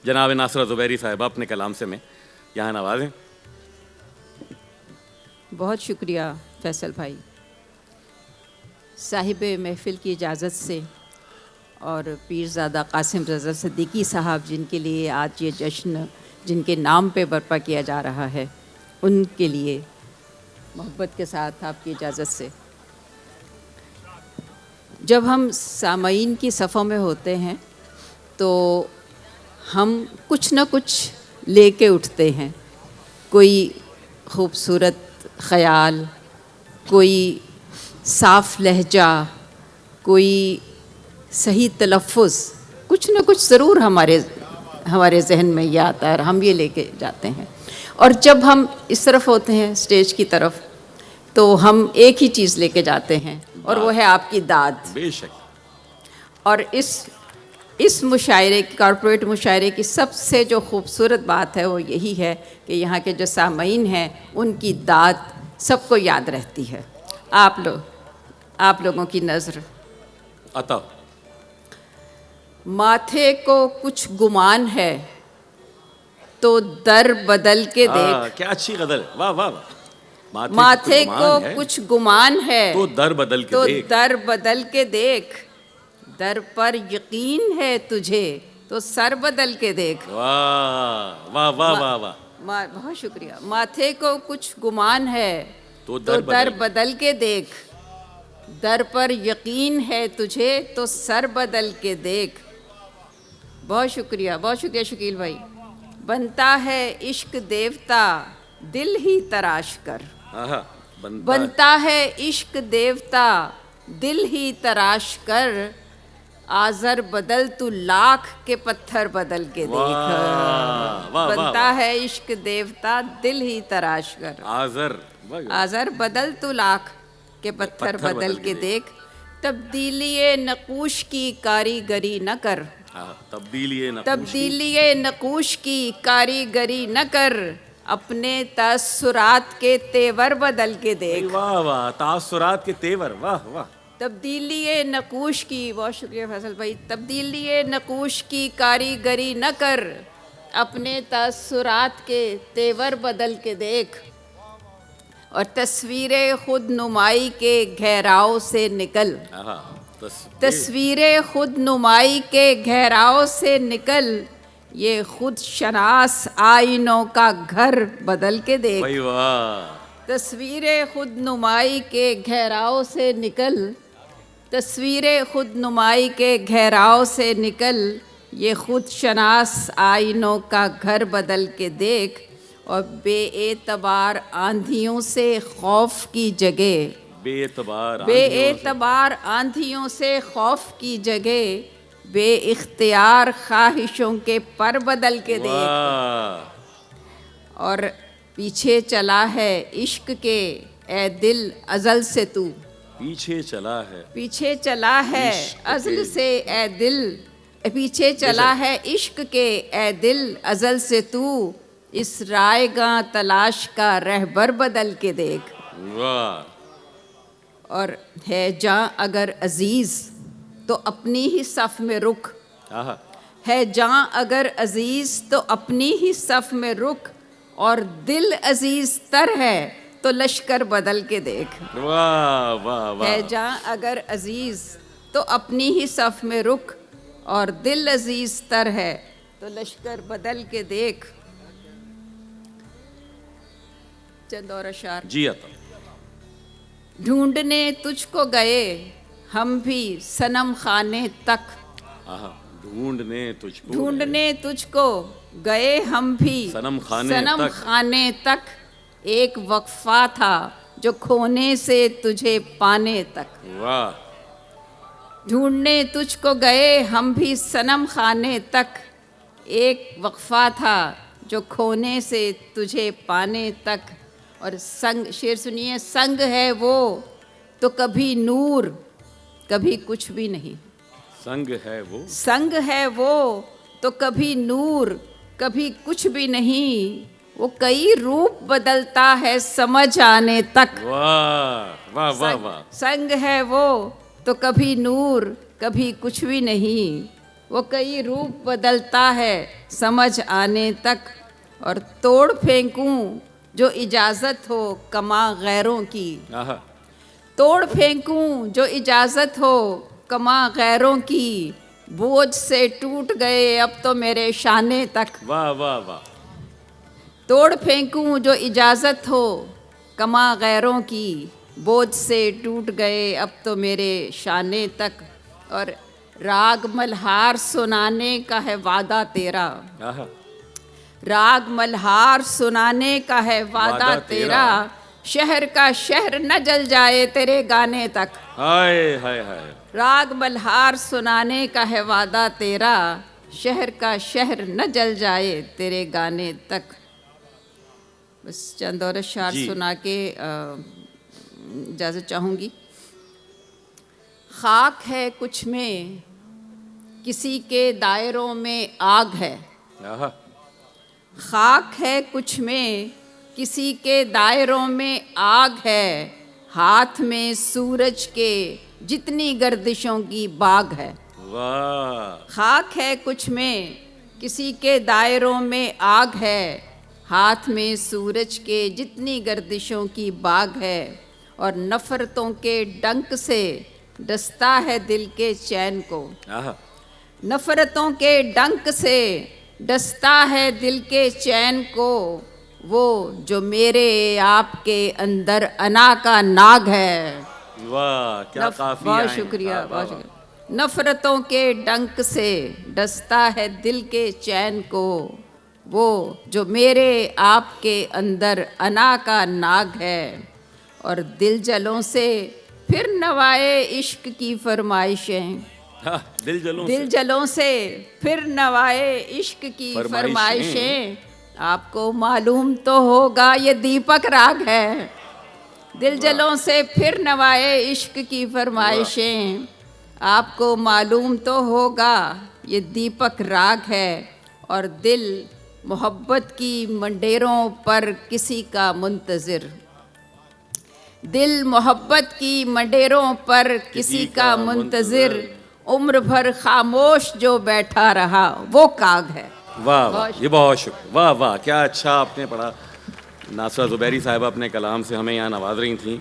जनाब नासरा ज़ुबैरी साहिबा अपने कलाम से मैं यहाँ नवाजें। बहुत शुक्रिया फैसल भाई। साहिब महफ़िल की इजाज़त से और पीरज़ादा कासिम रज़ा सिद्दीकी साहब जिनके लिए आज ये जश्न जिनके नाम पे बर्पा किया जा रहा है, उनके लिए मोहब्बत के साथ आपकी इजाज़त से, जब हम सामईन की सफ़ों में होते हैं तो हम कुछ न कुछ लेके उठते हैं। कोई खूबसूरत ख़याल, कोई साफ़ लहजा, कोई सही तलफ़ुज़, कुछ न कुछ ज़रूर हमारे जहन में ये आता है और हम ये लेके जाते हैं। और जब हम इस तरफ होते हैं स्टेज की तरफ, तो हम एक ही चीज़ लेके जाते हैं और वो है आपकी दाद। बेशक। और इस मुशायरे, कॉरपोरेट मुशायरे की सबसे जो खूबसूरत बात है वो यही है कि यहाँ के जो सामईन हैं उनकी दाद सबको याद रहती है। आप लोगों की नज़र अता माथे को कुछ गुमान है तो दर बदल के देख। क्या अच्छी गज़ल, वाह वाह वाह। माथे को कुछ गुमान है तो दर बदल के देख, दर पर यकीन है तुझे तो सर बदल के देख। वाह वाह वाह वाह वाह, बहुत शुक्रिया। माथे को कुछ गुमान है तो दर बदल के देख, दर पर यकीन है तुझे तो सर बदल के देख। बहुत शुक्रिया शकील भाई। बनता है इश्क देवता दिल ही तराश कर, बनता है इश्क देवता दिल ही तराश कर, आज़र बदल तू लाख के पत्थर बदल के देख। बनता है इश्क देवता दिल ही तराश कर, आज़र बदल तू लाख के पत्थर बदल के देख। तब्दीली नकूश की कारीगरी न कर, तब्दीली नकूश की कारीगरी न कर, अपने तासुरात के तेवर बदल के देख। वाह वाह, तासुरात के तेवर, वाह वाह। तब्दीली नकूश की, बहुत शुक्रिया फैसल भाई। तब्दीली नकूश की कारीगरी न कर, अपने तासुरात के तेवर बदल के देख। और तस्वीरें खुद नुमाई के घेराव से निकल, तस्वीरें खुद नुमाई के घेराव से निकल, ये खुद शनास आईनों का घर बदल के देख। तस्वीरें खुद नुमाई के घेराव से निकल, तस्वीरें खुद नुमाई के घेराव से निकल, ये खुद शनास आईनों का घर बदल के देख। और बेएतबार आंधियों से खौफ की जगह, बेएतबार आंधियों से खौफ की जगह, बेइख्तियार ख्वाहिशों के पर बदल के देख। और पीछे चला है इश्क के ए दिल अज़ल से तू, पीछे चला है अज़ल से ए दिल, पीछे चला है इश्क के ए दिल अज़ल से तू, इस रायगा तलाश का रहबर बदल के देख। और है जां अगर अजीज तो अपनी ही सफ़ में रुक, है जां अगर अजीज तो अपनी ही सफ़ में रुक, और दिल अजीज तर है तो लश्कर बदल के देख। वाह वाह वाह। है जां अगर अजीज तो अपनी ही सफ़ में रुक, और दिल अजीज तर है तो लश्कर बदल के देख। चंद और अशार जी आता। ढूंढने तुझको गए हम भी सनम खाने तक, ढूंढने तुझको गए हम भी सनम खाने तक, एक वक्फा था जो खोने से तुझे पाने तक। वाह। ढूंढने तुझको गए हम भी सनम खाने तक, एक वक्फा था जो खोने से तुझे पाने तक। और संग, शेर सुनिए, संग है वो तो कभी नूर कभी कुछ भी नहीं, संग है वो तो कभी नूर कभी कुछ भी नहीं, वो कई रूप बदलता है समझ आने तक। वाह वाह वाह वाह। संग है वो तो कभी नूर कभी कुछ भी नहीं, वो कई रूप बदलता है समझ आने तक, और तोड़ फेंकूं जो इजाज़त हो कमा गैरों की। आहा, तोड़ फेंकूं जो इजाज़त हो कमा गैरों की, बोझ से टूट गए अब तो मेरे शाने तक। वाह वाह वाह, तोड़ फेंकूं जो इजाज़त हो कमा गैरों की, बोझ से टूट गए अब तो मेरे शाने तक। और राग मल्हार सुनाने का है वादा तेरा, आहा, राग मल्हार सुनाने का है वादा तेरा, शहर का शहर न जल जाए तेरे गाने तक। हाय हाय हाय, राग मल्हार सुनाने का है वादा तेरा, शहर का शहर न जल जाए तेरे गाने तक। बस चंद और अशआर जी। सुना के इजाज़त चाहूँगी। खाक है कुछ में किसी के दायरों में आग है, आहा, खाक है कुछ में किसी के दायरों में आग है, हाथ में सूरज के जितनी गर्दिशों की बाग है। वाह, खाक है कुछ में किसी के दायरों में आग है, हाथ में सूरज के जितनी गर्दिशों की बाग है, और नफ़रतों के डंक से डसता है दिल के चैन को। आहा, नफ़रतों के डंक से डसता है दिल के चैन को, वो जो मेरे आपके अंदर अना का नाग है। वाह, क्या काफी बहुत हैं। शुक्रिया, वाह, बहुत वाह, शुक्रिया। नफ़रतों के डंक से डसता है दिल के चैन को, वो जो मेरे आपके अंदर अना का नाग है, और दिल जलों से फिर नवाए इश्क की फरमाइशें। हाँ, दिल जलों दिल से जलों से फिर नवाए इश्क की फरमाइशें, आपको मालूम तो होगा ये दीपक राग है। दिल जलों से फिर नवाए इश्क की फरमाइशें, आपको मालूम तो होगा ये दीपक राग है, और दिल मोहब्बत की मंडेरों पर किसी का मुंतज़िर। दिल मोहब्बत की मंडेरों पर किसी का मुंतज़िर, उम्र भर खामोश जो बैठा रहा वो काग है। वाह वाह, ये बहुत शुक्र, वाह वाह, क्या अच्छा आपने पढ़ा। नासरा ज़ुबैरी साहिबा अपने कलाम से हमें यहाँ नवाज रही थी।